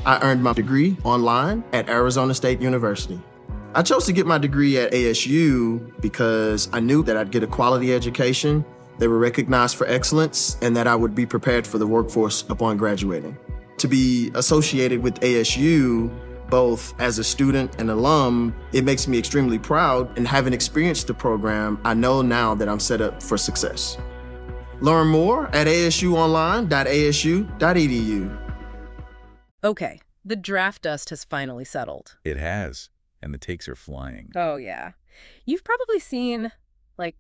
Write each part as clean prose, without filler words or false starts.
I earned my degree online at Arizona State University. I chose to get my degree at ASU because I knew that I'd get a quality education, they were recognized for excellence, and that I would be prepared for the workforce upon graduating. To be associated with ASU, both as a student and alum, it makes me extremely proud, and having experienced the program, I know now that I'm set up for success. Learn more at asuonline.asu.edu. Okay, the draft dust has finally settled. It has, and the takes are flying. Oh, yeah. You've probably seen, like,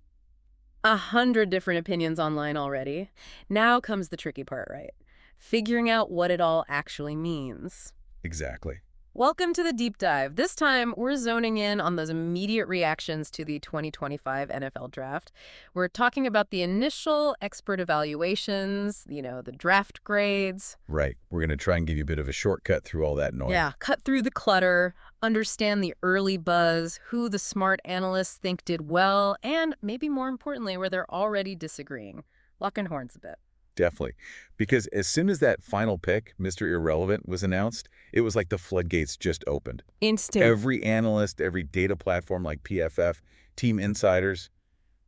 100 different opinions online already. Now comes the tricky part, right? Figuring out what it all actually means. Exactly. Welcome to the deep dive. This time, we're zoning in on those immediate reactions to the 2025 NFL Draft. We're talking about the initial expert evaluations, the draft grades. Right. We're going to try and give you a bit of a shortcut through all that noise. Yeah, cut through the clutter, understand the early buzz, who the smart analysts think did well, and maybe more importantly, where they're already disagreeing. Locking horns a bit. Definitely. Because as soon as that final pick, Mr. Irrelevant, was announced, it was like the floodgates just opened. Instant. Every analyst, every data platform like PFF, team insiders,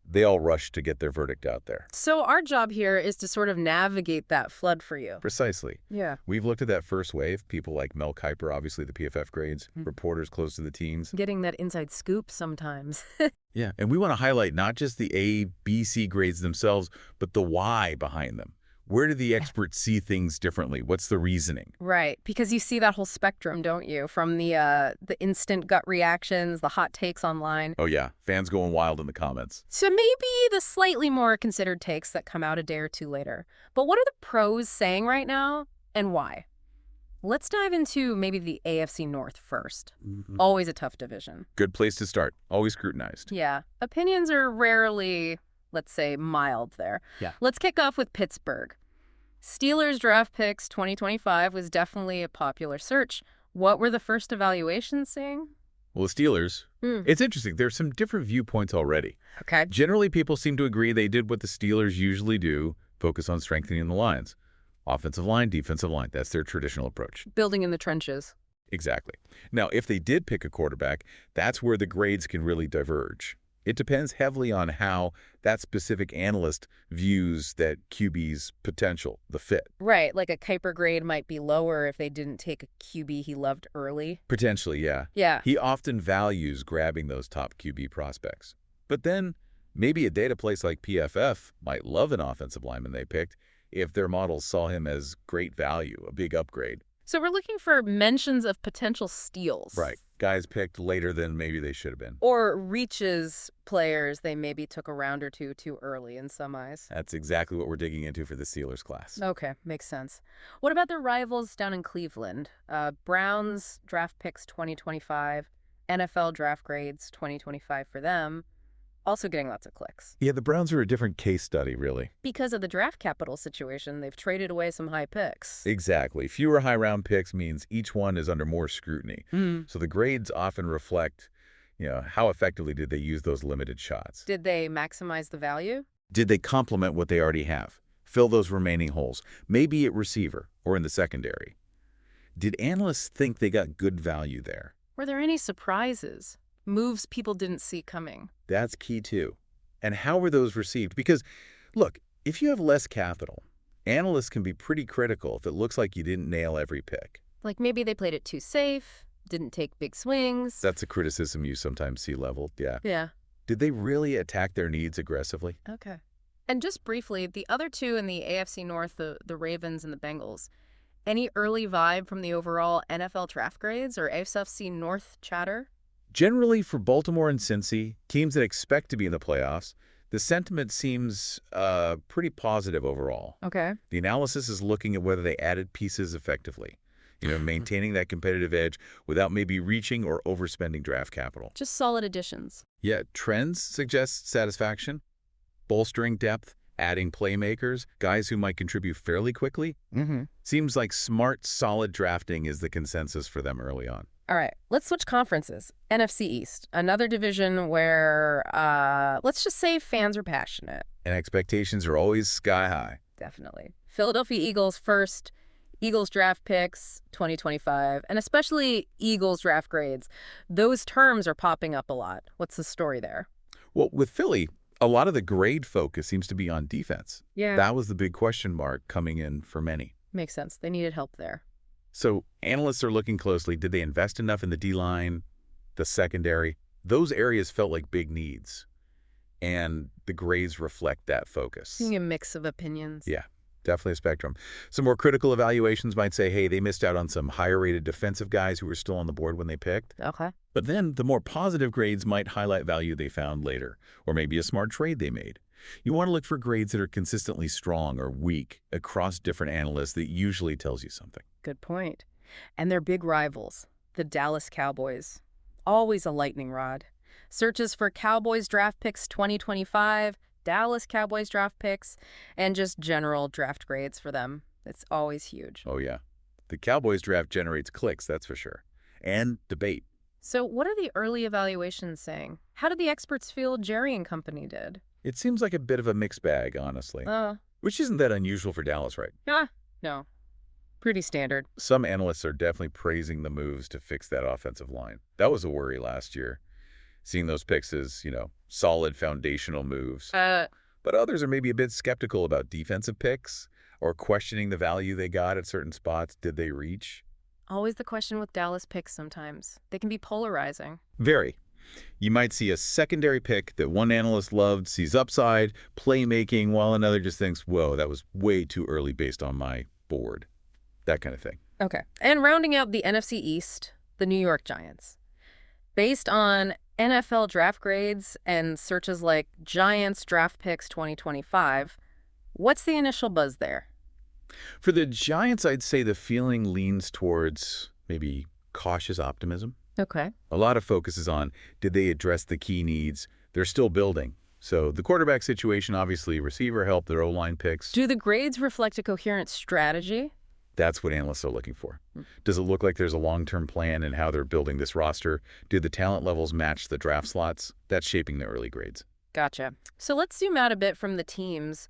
they all rushed to get their verdict out there. So our job here is to sort of navigate that flood for you. Precisely. Yeah. We've looked at that first wave, people like Mel Kiper, obviously the PFF grades, reporters close to the teams. Getting that inside scoop sometimes. Yeah, and we want to highlight not just the A, B, C grades themselves, but the why behind them. Where do the experts see things differently? What's the reasoning? Right, because you see that whole spectrum, don't you? From the instant gut reactions, the hot takes online. Oh yeah, fans going wild in the comments. So maybe the slightly more considered takes that come out a day or two later. But what are the pros saying right now, and why? Let's dive into maybe the AFC North first. Always a tough division. Good place to start. Always scrutinized. Yeah, opinions are rarely, let's say, mild there. Yeah. Let's kick off with Pittsburgh. Steelers draft picks 2025 was definitely a popular search. What were the first evaluations saying? Well, the Steelers, it's interesting. There's some different viewpoints already. Okay. Generally, people seem to agree they did what the Steelers usually do, focus on strengthening the lines. Offensive line, defensive line. That's their traditional approach. Building in the trenches. Exactly. Now, if they did pick a quarterback, that's where the grades can really diverge. It depends heavily on how that specific analyst views that QB's potential, the fit. Right, like a Kuiper grade might be lower if they didn't take a QB he loved early. Potentially, yeah. Yeah. He often values grabbing those top QB prospects. But then maybe a data place like PFF might love an offensive lineman they picked if their models saw him as great value, a big upgrade. So we're looking for mentions of potential steals. Right. Guys picked later than maybe they should have been. Or reaches players they maybe took a round or two too early in some eyes. That's exactly what we're digging into for the Steelers class. Okay, makes sense. What about their rivals down in Cleveland? Browns draft picks 2025, NFL draft grades 2025 for them. Also getting lots of clicks. Yeah, the Browns are a different case study, really. Because of the draft capital situation, they've traded away some high picks. Exactly. Fewer high-round picks means each one is under more scrutiny. So the grades often reflect, how effectively did they use those limited shots? Did they maximize the value? Did they complement what they already have? Fill those remaining holes, maybe at receiver or in the secondary. Did analysts think they got good value there? Were there any surprises? Moves people didn't see coming? That's key too. And how were those received? Because, look, if you have less capital, analysts can be pretty critical if it looks like you didn't nail every pick. Like maybe they played it too safe, didn't take big swings. That's a criticism you sometimes see leveled, yeah. Yeah. Did they really attack their needs aggressively? Okay. And just briefly, the other two in the AFC North, the Ravens and the Bengals, any early vibe from the overall NFL draft grades or AFC North chatter? Generally, for Baltimore and Cincy, teams that expect to be in the playoffs, the sentiment seems pretty positive overall. Okay. The analysis is looking at whether they added pieces effectively, maintaining that competitive edge without maybe reaching or overspending draft capital. Just solid additions. Yeah, trends suggest satisfaction, bolstering depth, adding playmakers, guys who might contribute fairly quickly. Seems like smart, solid drafting is the consensus for them early on. All right, let's switch conferences. NFC East, another division where, let's just say fans are passionate. And expectations are always sky high. Definitely. Philadelphia Eagles first, Eagles draft picks, 2025, and especially Eagles draft grades. Those terms are popping up a lot. What's the story there? Well, with Philly, a lot of the grade focus seems to be on defense. Yeah. That was the big question mark coming in for many. Makes sense. They needed help there. So analysts are looking closely. Did they invest enough in the D-line, the secondary? Those areas felt like big needs, and the grades reflect that focus. Seeing a mix of opinions. Yeah, definitely a spectrum. Some more critical evaluations might say, hey, they missed out on some higher-rated defensive guys who were still on the board when they picked. Okay. But then the more positive grades might highlight value they found later, or maybe a smart trade they made. You want to look for grades that are consistently strong or weak across different analysts. That usually tells you something. Good point. And their big rivals, the Dallas Cowboys. Always a lightning rod. Searches for Cowboys draft picks 2025, Dallas Cowboys draft picks, and just general draft grades for them. It's always huge. Oh, yeah. The Cowboys draft generates clicks, that's for sure. And debate. So what are the early evaluations saying? How did the experts feel Jerry and company did? It seems like a bit of a mixed bag, honestly. Which isn't that unusual for Dallas, right? No. Pretty standard. Some analysts are definitely praising the moves to fix that offensive line. That was a worry last year, seeing those picks as, solid foundational moves. But others are maybe a bit skeptical about defensive picks or questioning the value they got at certain spots. Did they reach? Always the question with Dallas picks sometimes. They can be polarizing. Very. You might see a secondary pick that one analyst loved, sees upside, playmaking, while another just thinks, whoa, that was way too early based on my board. That kind of thing. Okay. And rounding out the NFC East, the New York Giants. Based on NFL draft grades and searches like Giants draft picks 2025, what's the initial buzz there? For the Giants, I'd say the feeling leans towards maybe cautious optimism. Okay. A lot of focus is on, did they address the key needs? They're still building. So the quarterback situation, obviously, receiver help, their O-line picks. Do the grades reflect a coherent strategy? That's what analysts are looking for. Does it look like there's a long-term plan in how they're building this roster? Do the talent levels match the draft slots? That's shaping the early grades. Gotcha. So let's zoom out a bit from the teams.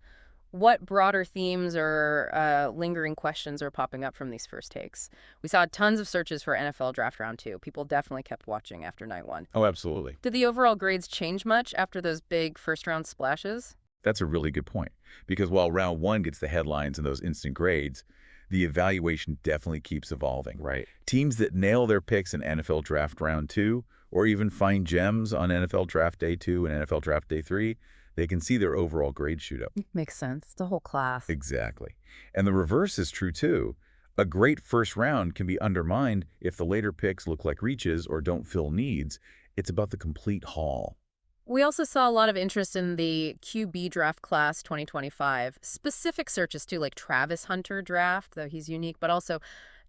What broader themes or lingering questions are popping up from these first takes? We saw tons of searches for NFL Draft Round 2. People definitely kept watching after night one. Oh, absolutely. Did the overall grades change much after those big first-round splashes? That's a really good point. Because while round one gets the headlines and those instant grades, the evaluation definitely keeps evolving. Right. Teams that nail their picks in NFL Draft Round 2, or even find gems on NFL Draft Day 2 and NFL Draft Day 3, they can see their overall grade shoot up. Makes sense. It's the whole class. Exactly. And the reverse is true, too. A great first round can be undermined if the later picks look like reaches or don't fill needs. It's about the complete haul. We also saw a lot of interest in the QB draft class 2025. Specific searches, too, like Travis Hunter draft, though he's unique, but also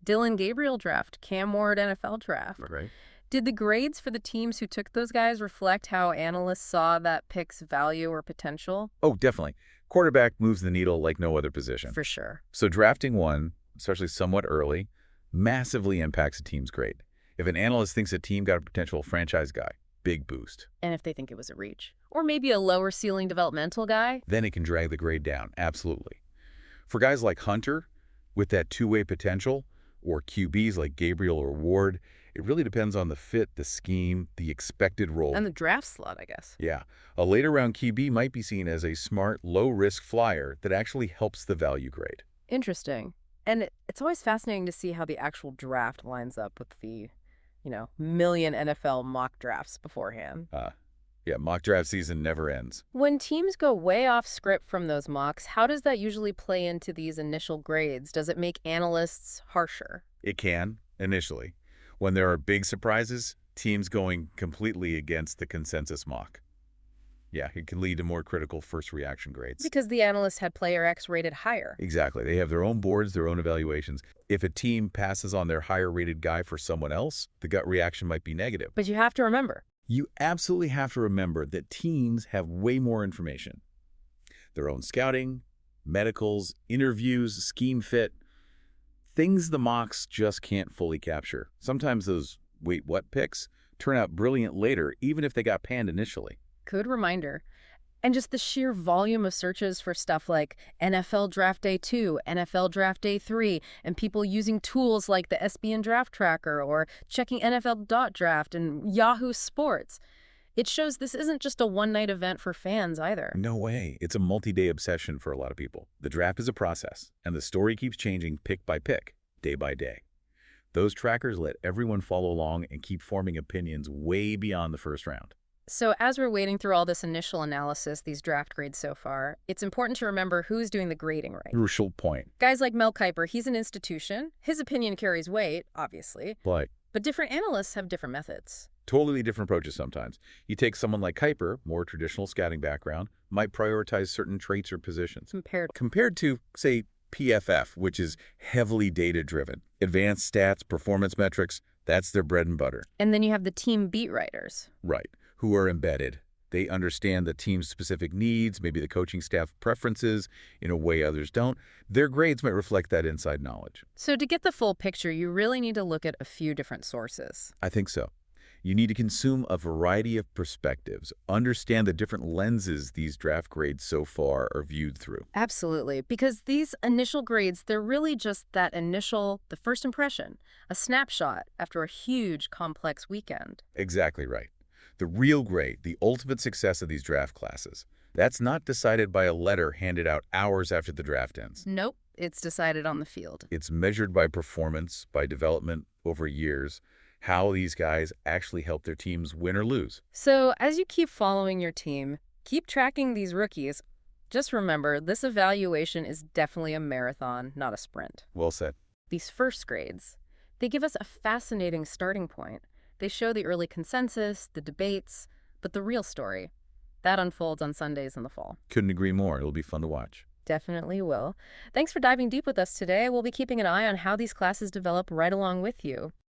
Dylan Gabriel draft, Cam Ward NFL draft. Right. Did the grades for the teams who took those guys reflect how analysts saw that pick's value or potential? Oh, definitely. Quarterback moves the needle like no other position. For sure. So drafting one, especially somewhat early, massively impacts a team's grade. If an analyst thinks a team got a potential franchise guy, big boost. And if they think it was a reach. Or maybe a lower ceiling developmental guy? Then it can drag the grade down, absolutely. For guys like Hunter, with that two-way potential, or QBs like Gabriel or Ward, it really depends on the fit, the scheme, the expected role. And the draft slot, I guess. Yeah. A later round QB might be seen as a smart, low-risk flyer that actually helps the value grade. Interesting. And it's always fascinating to see how the actual draft lines up with the, million NFL mock drafts beforehand. Yeah, mock draft season never ends. When teams go way off script from those mocks, how does that usually play into these initial grades? Does it make analysts harsher? It can, initially. When there are big surprises, teams going completely against the consensus mock. Yeah, it can lead to more critical first reaction grades. Because the analysts had player X rated higher. Exactly. They have their own boards, their own evaluations. If a team passes on their higher rated guy for someone else, the gut reaction might be negative. But you have to remember. You absolutely have to remember that teams have way more information. Their own scouting, medicals, interviews, scheme fit, things the mocks just can't fully capture. Sometimes those wait-what picks turn out brilliant later, even if they got panned initially. Good reminder. And just the sheer volume of searches for stuff like NFL Draft Day 2, NFL Draft Day 3, and people using tools like the SBN Draft Tracker or checking NFL.draft and Yahoo Sports. It shows this isn't just a one-night event for fans either. No way. It's a multi-day obsession for a lot of people. The draft is a process, and the story keeps changing pick by pick, day by day. Those trackers let everyone follow along and keep forming opinions way beyond the first round. So as we're wading through all this initial analysis, these draft grades so far, it's important to remember who's doing the grading right. Crucial point. Guys like Mel Kiper, he's an institution. His opinion carries weight, obviously. But different analysts have different methods. Totally different approaches sometimes. You take someone like Kuiper, more traditional scouting background, might prioritize certain traits or positions. Compared to, say, PFF, which is heavily data-driven. Advanced stats, performance metrics, that's their bread and butter. And then you have the team beat writers. Right, who are embedded. They understand the team's specific needs, maybe the coaching staff preferences, in a way others don't. Their grades might reflect that inside knowledge. So to get the full picture, you really need to look at a few different sources. I think so. You need to consume a variety of perspectives, understand the different lenses these draft grades so far are viewed through. Absolutely, because these initial grades, they're really just the first impression, a snapshot after a huge, complex weekend. Exactly right. The real grade, the ultimate success of these draft classes, that's not decided by a letter handed out hours after the draft ends. Nope, it's decided on the field. It's measured by performance, by development over years, how these guys actually help their teams win or lose. So as you keep following your team, keep tracking these rookies. Just remember, this evaluation is definitely a marathon, not a sprint. Well said. These first grades, they give us a fascinating starting point. They show the early consensus, the debates, but the real story, that unfolds on Sundays in the fall. Couldn't agree more. It'll be fun to watch. Definitely will. Thanks for diving deep with us today. We'll be keeping an eye on how these classes develop right along with you.